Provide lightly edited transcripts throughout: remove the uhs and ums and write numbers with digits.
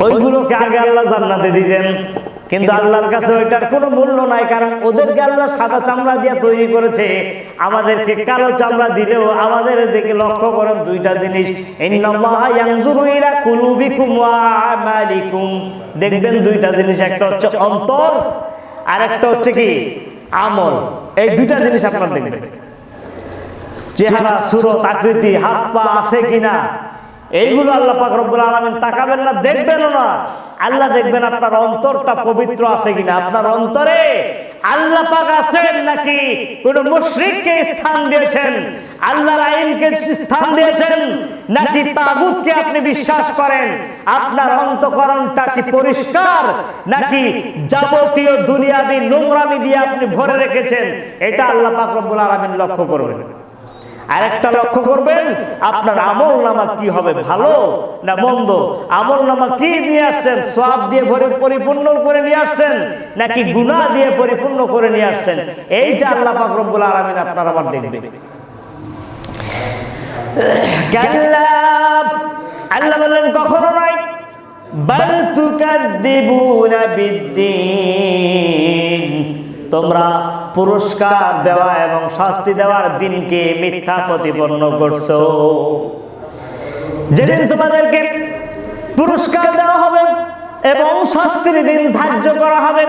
ওইগুলোকে আগে আল্লাহ জান্নাতে দিতেন, কিন্তু আল্লাহর কাছে ওইটার কোনো মূল্য নাই, কারণ ওদেরকে আল্লাহ সাদা চামড়া দিয়ে তৈরি করেছে, আমাদেরকে কালো চামড়া দিলেও আমাদের দিকে লক্ষ্য করেন দুইটা জিনিস, ইন্নাল্লাহা ইয়ানজুরু ইলা কুলুবিকুম ওয়া আমালিকুম, দেখবেন দুইটা জিনিস, একটা হচ্ছে অন্তর আর একটা হচ্ছে কি আমল। এই দুইটা জিনিস আপনারা দেখবেন, চেহারা, সুরত, আকৃতি, হাত পা আছে কিনা, এইগুলো আল্লাহ পাক রব্বুল আলামিন তাকাবেন না, দেখবেনও না। আল্লাহ দেখবেন আপনার অন্তরটা পবিত্র আছে কিনা, আপনার অন্তরে আল্লাহ পাক আছেন নাকি কোন মুশরিককে স্থান দিয়েছেন, আল্লাহর আইনকে স্থান দিয়েছেন নাকি তাগুতকে আপনি বিশ্বাস করেন, আপনার অন্তঃকরণটা কি পরিষ্কার নাকি যাবতীয় দুনিয়াবি নোংরামি দিয়ে আপনি ভরে রেখেছেন, এটা আল্লাহ পাক রব্বুল আলামিন লক্ষ্য করবেন। আর একটা লক্ষ্য করবেন আপনার আমল নামা কি হবে, ভালো না মন্দ, আমল নামা কি নিয়ে আসছেন, সওয়াব দিয়ে পরিপূর্ণ করে নিয়ে আসছেন নাকি গুনাহ দিয়ে পরিপূর্ণ করে নিয়ে আসছেন, এইটা আল্লাহ পাক রব্বুল আলামিন আপনার আবার দেখবে। কাল্লা, আল্লাহ বলেন কখনো নয়, বাল তুকাদ্দিবুনা বিদ্দিন, তোমরা পুরস্কার দেওয়া এবং শাস্তি দেওয়ার দিনকে মিথ্যা প্রতিপন্ন করছো। যেদিন তোমাদেরকে পুরস্কার দেওয়া হবে এবং শাস্তির দিন ধার্য করা হবে,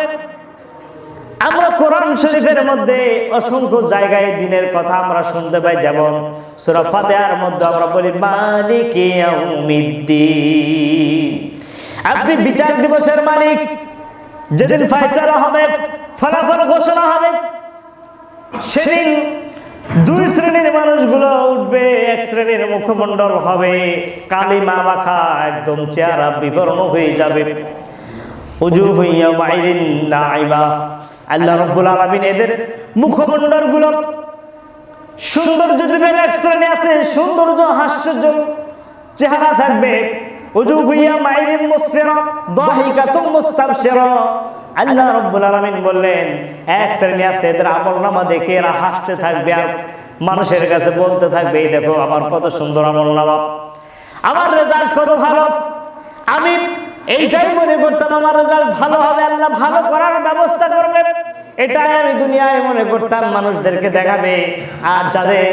আমরা কোরআন শরীফের মধ্যে অসংখ্য জায়গায় দিনের কথা আমরা শুনতে পাই, যেমন সূরা ফাতিহার মধ্যে আমরা বলি মালিকি ইয়াউমিদ্দিন, আপনি বিচার দিবসের মালিক, যেদিন ফয়সালা হবে, ফলাফল ঘোষণা হবে, সেদিন দুই শ্রেণীর মানুষগুলো উঠবে, এক শ্রেণীর মুখমণ্ডল হবে কালিমা মাখা, একদম চেহারা বিবর্ণ হয়ে যাবে, উজুহু ইয়াওমাইদিন নাইমা, আল্লাহ রাব্বুল আলামিন এদের মুখমণ্ডল গুলো সৌন্দর্য দিবেন, এক শ্রেণী আছে সৌন্দর্য হাস্যজ্জ্বল চেহারা থাকবে, উজুহু ইয়াওমাইদিন মুসফিরা দাহিকাতুম মুস্তাবশিরা, আল্লাহ রাব্বুল আলামিন বললেন এক শ্রেণী আছে এদের আমলনামা দেখে এরা হাসতে থাকবে আর মানুষের কাছে বলতে থাকবে, এই দেখো আমার কত সুন্দর আমলনামা, আমার রেজাল্ট কত ভালো, আমি এইটাই মনে করতাম আমার রেজাল্ট ভালো হবে, আল্লাহ ভালো করার ব্যবস্থা করবে, এটাই আমি দুনিয়ায় মনে করতাম মানুষদেরকে দেখাবে। আর যাদের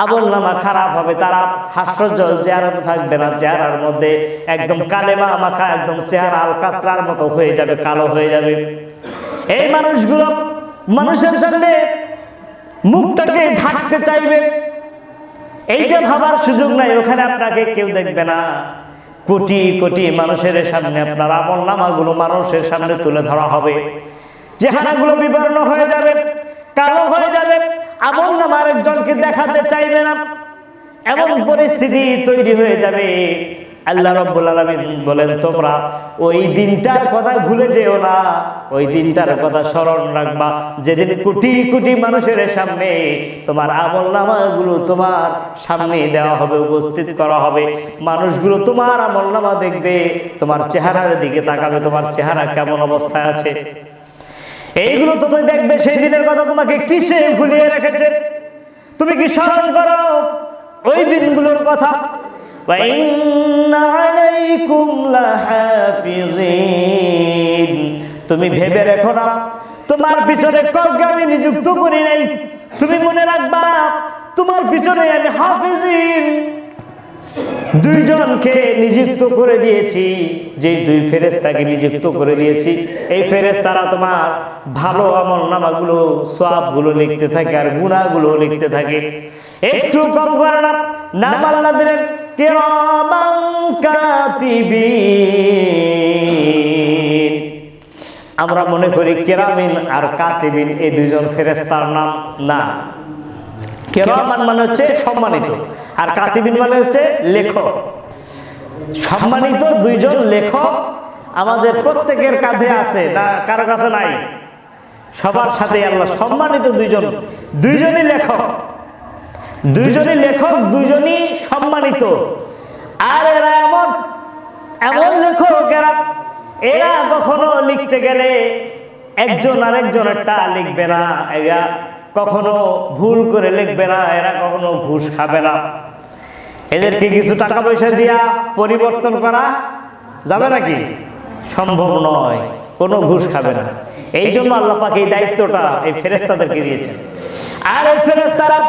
আমলনামা খারাপ হবে তারা হাস্যজ্জ্বল চেহারা থাকবে না, চেহারার মধ্যে একদম কালেমা মাখা, একদম চেহারা আলকাতরার মতো হয়ে যাবে, কালো হয়ে যাবে। এই মানুষগুলো মানুষের সামনে মুখটাকে ঢাকতে চাইবে, এইটা ভাবার সুযোগ নাই, ওখানে আপনাকে কেউ দেখবে না, কোটি কোটি মানুষের সামনে আপনার আমলনামাগুলো মানুষের সামনে তুলে ধরা হবে, চেহারাগুলো বিবর্ণ হয়ে যাবে, কালো হয়ে যাবে, আমলনামা আরেকজনকে দেখাতে চাইবে না, এমন পরিস্থিতি তৈরি হয়ে যাবে। আল্লাহ রাব্বুল আলামিন বলেন তোমরা ওই দিনটার কথা ভুলে যেও না, ওই দিনটার কথা স্মরণ রাখবা, যেদিন কোটি কোটি মানুষের সামনে তোমার আমলনামাগুলো তোমার সামনে দেওয়া হবে, উপস্থিত করা হবে, মানুষগুলো তোমার আমলনামা দেখবে, তোমার চেহারার দিকে তাকাবে, তোমার চেহারা কেমন অবস্থায় আছে, এইগুলো তুমি দেখবে। সেই দিনের কথা তোমাকে কিসে ভুলিয়ে রেখেছে, তুমি কি স্মরণ করো ওই দিনগুলোর কথা? ওয়া ইন্না আলাইকুম লাহাফিজিন, তুমি ভেবে রেখো না তোমার পিছনে কাউকে আমি নিযুক্ত করি নাই, তুমি মনে রাখবা তোমার পিছনে আমি হাফিজিন দুইজনকে নিযুক্ত করে দিয়েছি, যে দুই ফেরেশতাকে নিযুক্ত করে দিয়েছি, এই ফেরেশতারা তোমার ভালো আমলনামাগুলো সওয়াবগুলো লিখতে থাকে আর গুনাহগুলো লিখতে থাকে। একটু কম করে না, নাম আল্লাহ দিলেন কিরামান কাতিবিন, আমরা মনে করি কিরামিন আর কাতিবিন এই দুইজন ফেরেশতার নাম, না, কিরামান মানে হচ্ছে সম্মানিত আর কাতিবিন মানে হচ্ছে লেখক। সম্মানিত দুইজন লেখক আমাদের প্রত্যেকের কাঁধে আছে, কারো কাছে নাই, সবার সাথে আল্লাহ সম্মানিত দুইজনই লেখক, দুইজনই লেখক, দুইজনই সম্মানিত। আর এরা এমন লেখক, এরা কখনো লিখতে গেলে একজন আরেকজনেরটা লিখবে না, এরা কখনো ভুল করে লিখবে না, এরা কখনো ঘুষ খাবে না, এদেরকে কিছু টাকা পয়সা দিয়া পরিবর্তন করা যাবে নাকি? সম্ভব নয়, কোনো ঘুষ খাবে না। এই জন্য আল্লাহ পাক এই দায়িত্বটা এই ফেরেশতাদেরকে দিয়েছেন। আর এই ফেরেশতারা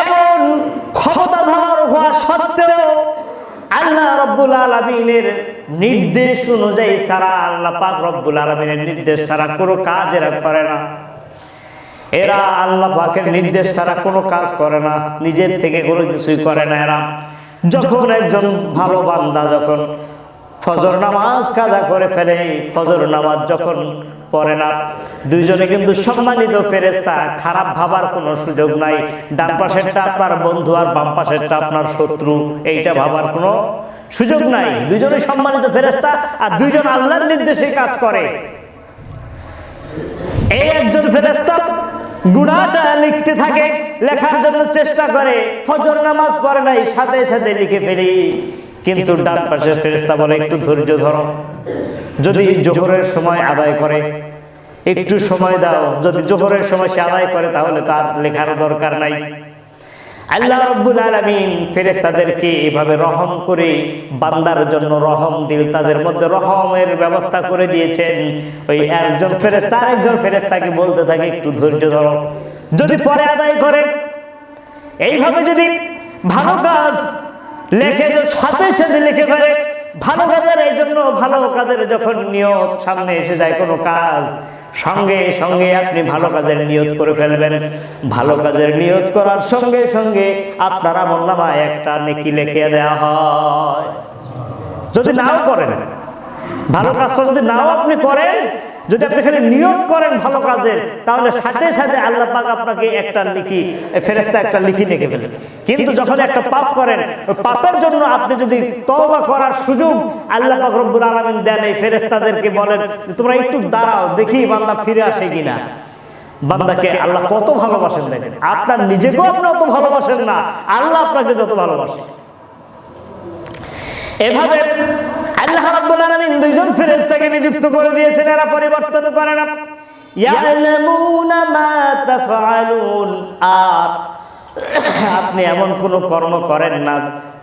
এমন ক্ষমতাধর হওয়া সত্ত্বেও আল্লাহ রব্বুল আলামিনের নির্দেশ অনুযায়ী ছাড়া, আল্লাহ পাক রব্বুল আলামিনের নির্দেশ ছাড়া কোনো কাজ এরা করে না। এরা আল্লাহ পাকের নির্দেশ ছাড়া কোনো কাজ করে না, নিজের থেকে কোনো কিছুই করে না। এরা যখন একজন ভালো বান্দা যখন ফজর নামাজ কাজা করে ফেলে, ফজর নামাজ যখন পড়ে না, দুইজনে কিন্তু সম্মানিত ফেরেশতা, খারাপ ভাবার কোনো সুযোগ নাই। ডান পাশেরটা আপনার বন্ধু আর বাম পাশেরটা আপনার শত্রু, এইটা ভাবার কোনো সুযোগ নাই। দুইজনে সম্মানিত ফেরেশতা আর দুইজন আল্লাহর নির্দেশে কাজ করে। এই একজন ফেরেশতা গুনাহটা লিখতে থাকে, লেখার জন্য চেষ্টা করে, ফজর নামাজ পড়ে নাই, সাথে সাথে লিখে ফেলি। কিন্তু ডান পাশের ফেরেশতা বলে একটু ধৈর্য ধরো, যদি জোহরের সময় আদায় করে একটু সময় দাও, যদি জোহরের সময় সে আদায় করে তাহলে তার লেখার দরকার নাই। আল্লাহ রাব্বুল আলামিন ফেরেশতাদেরকে এভাবে রহম করে বান্দার জন্য রহম দিল, তাদের মধ্যে রহমের ব্যবস্থা করে দিয়েছেন। ওই একজন ফেরেশতা আরেকজন ফেরেশতাকে বলতে থাকে একটু ধৈর্য ধরো, যদি পরে আদায় করে। এইভাবে যদি ভালো কাজ লেখে, সাথে সাথে লিখে ফেলে ভালো কাজের। এই জন্য ভালো কাজের যখন নিয়ত সামনে এসে যায় কোনো কাজ, সঙ্গে সঙ্গে আপনি ভালো কাজের নিয়ত করে ফেলবেন। ভালো কাজের নিয়ত করার সঙ্গে সঙ্গে আপনার আমলনামায় একটা নেকি লিখে দেওয়া হয়। যদি নাও করেন ভালো কাজটা, যদি নাও আপনি করেন, যদি আপনি খালি নিয়ত করেন ভালো কাজের, তাহলে সাথে সাথে আল্লাহ পাক আপনাকে একটা লিখি, ফেরেশতা একটা লিখি লিখে ফেলেন। কিন্তু যখন একটা পাপ করেন, ওই পাপের জন্য আপনি যদি তওবা করার সুযোগ আল্লাহ পাক রব্বুল আলামিন দেন, এই ফেরেশতাদেরকে বলেন যে তোমরা একটু দাঁড়াও, দেখি বান্দা ফিরে আসে কিনা। বান্দাকে আল্লাহ কত ভালোবাসেন দেখেন, আপনার নিজেকেও আপনি অত ভালোবাসেন না, আল্লাহ আপনাকে যত ভালোবাসেন। এভাবে আল্লাহ রাব্বুল আলামিন দুইজন ফেরেশতাকে নিযুক্ত করে দিয়েছেন, এরা পরিবর্তন করে না। ইয়ালামুনা মা তাফআলুন, আর আপনি এমন কোন কর্ম করেন না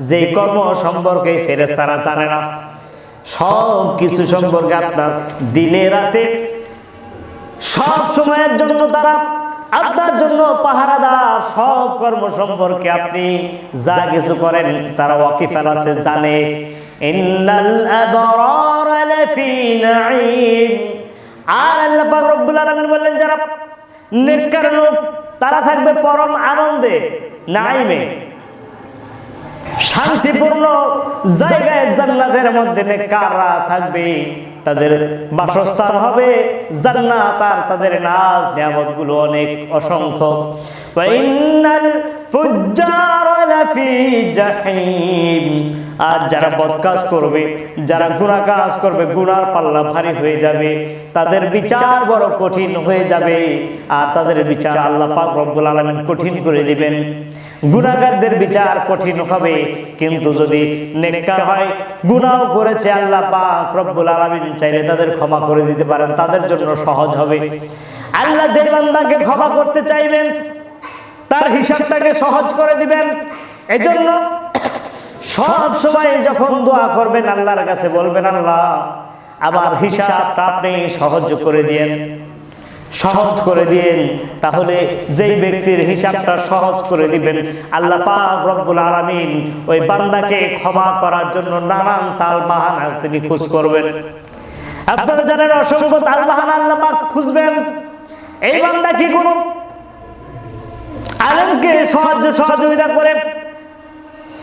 যেই কর্ম সম্পর্কে ফেরেশতারা জানে না। সব কিছু সম্পর্কে আপনার দিনে রাতে সব সময়ের জন্য তারা আপনার জন্য পাহারাদার। সব কর্ম সম্পর্কে আপনি যা কিছু করেন তারা ওয়াকিফাল আছে, জানে। ইন্নাল আবরারা লাফি নাঈম, আর আল্লাহ পাক রব্বুল আলামিন বললেন যারা নেককার লোক তারা থাকবে পরম আনন্দে, নাঈমে, শান্তিপূর্ণ জায়গায়, জান্নাতের মধ্যে নেককাররা থাকবে, তাদের বাসস্থান হবে জান্নাত, আর তাদের নাজ নিয়ামতগুলো অনেক অসংখ্য। ওয়া ইন্নাল ফুজ্জারা লাফি জাহিম, আর যারা বদকাজ করবে, যারা গুনাহ কাজ করবে, গুনার পাল্লা ভারী হয়ে যাবে, তাদের বিচার বড় কঠিন হয়ে যাবে। আর তাদের বিচার আল্লাহ পাক রব্বুল আলামিন কঠিন করে দিবেন। গুনাহগারদের বিচার কঠিন হবে, কিন্তু যদি নেককার হয়, গুনাহ করেছে, আল্লাহ পাক রব্বুল আলামিন চাইলে তাদের ক্ষমা করে দিতে পারেন, তাদের জন্য সহজ হবে। আল্লাহ যে বান্দাকে ক্ষমা করতে চাইবেন তার হিসাবটাকে সহজ করে দিবেন। এজন্য সব সময় যখন দোয়া করবেন আল্লাহর কাছে বলবেন আল্লাহ আমার হিসাবটা আপনি সহজ করে দিয়েন, সহজ করে দিয়েন। তাহলে যেই ব্যক্তির হিসাবটা সহজ করে দিবেন আল্লাহ পাক রব্বুল আলামিন ওই বান্দাকে ক্ষমা করার জন্য নানান তাল বাহানা তিনি খোঁজ করবেন। আপনারা জানেন অসংখ্য তাল বাহানা আল্লাহ পাক খুঁজবেন। এই বান্দা কি করব, আলেমকে সহযোগিতা করে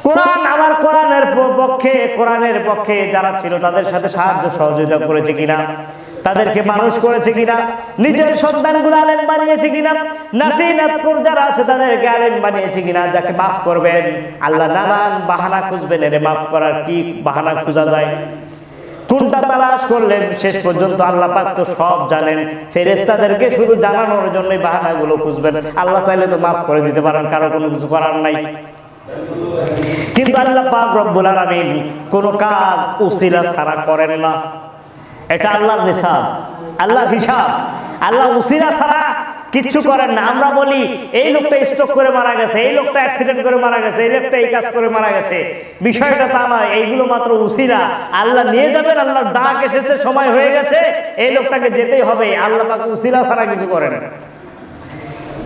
কোরআন, আমার কোরআনের পক্ষে যারা ছিল তাদের সাথে সাহায্য সহযোগিতা করেছে কিনা, তাদেরকে মানুষ করেছে কিনা, নিজের সন্তানগুলো আলেম বানিয়েছে কিনা, নাতি নাতকুর যারা আছে তাদেরকে আলেম বানিয়েছে কিনা, যাকে মাফ করবেন। আল্লাহ নানান বাহানা খুঁজবেন, এর মাফ করার কি বাহানা খোঁজা যায়, কোনটা তালাশ করলেন, শেষ পর্যন্ত আল্লাহ পাক তো সব জানেন। ফেরেশতাদেরকে শুধু জানানোর জন্যই বাহানাগুলো খুঁজবেন। আল্লাহ চাইলে তো মাফ করে দিতে পারেন, কারো কোনো কিছু করার নাই। কিন্তু আল্লাহ পাক রব্বুল আলামিন কোন কাজ উসিলা ছাড়া করেন না। এটা আল্লাহর নিসাব, আল্লাহর হিসাব। আল্লাহ উসিলা ছাড়া কিচ্ছু করেন না। আমরা বলি এই লোকটা স্ট্রোক করে মারা গেছে, এই লোকটা অ্যাক্সিডেন্ট করে মারা গেছে, এই লোকটা এই কাজ করে মারা গেছে। বিষয়টা তা নয়, এইগুলো মাত্র উসিলা। আল্লাহ নিয়ে যাবেন, আল্লাহর ডাক এসেছে, সময় হয়ে গেছে, এই লোকটাকে যেতেই হবে। আল্লাহ পাক উসিলা ছাড়া কিছু করেন।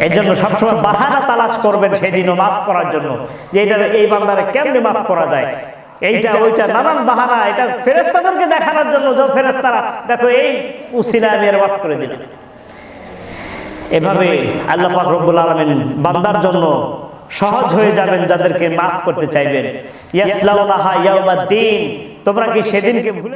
এই জন্য সবসময় বাহানা তালাশ করবেন সেদিনও মাফ করার জন্য, যে এটা এই বান্দারে কেমনে মাফ করা যায়, এইটা ওইটা নানান বাহানা। এটা ফেরেশতাদেরকে দেখানোর জন্য, যে ফেরেশতারা দেখো এই উসিলা আমি এর মাফ করে দিলাম। এভাবে আল্লাহ পাক রব্বুল আলামিন বান্দার জন্য সহজ হয়ে যাবেন যাদেরকে মাফ করতে চাইবেন। ইয়াসলাউনাহা ইয়াউমাদ্দিন, তোমরা কি সেদিনকে ভুলে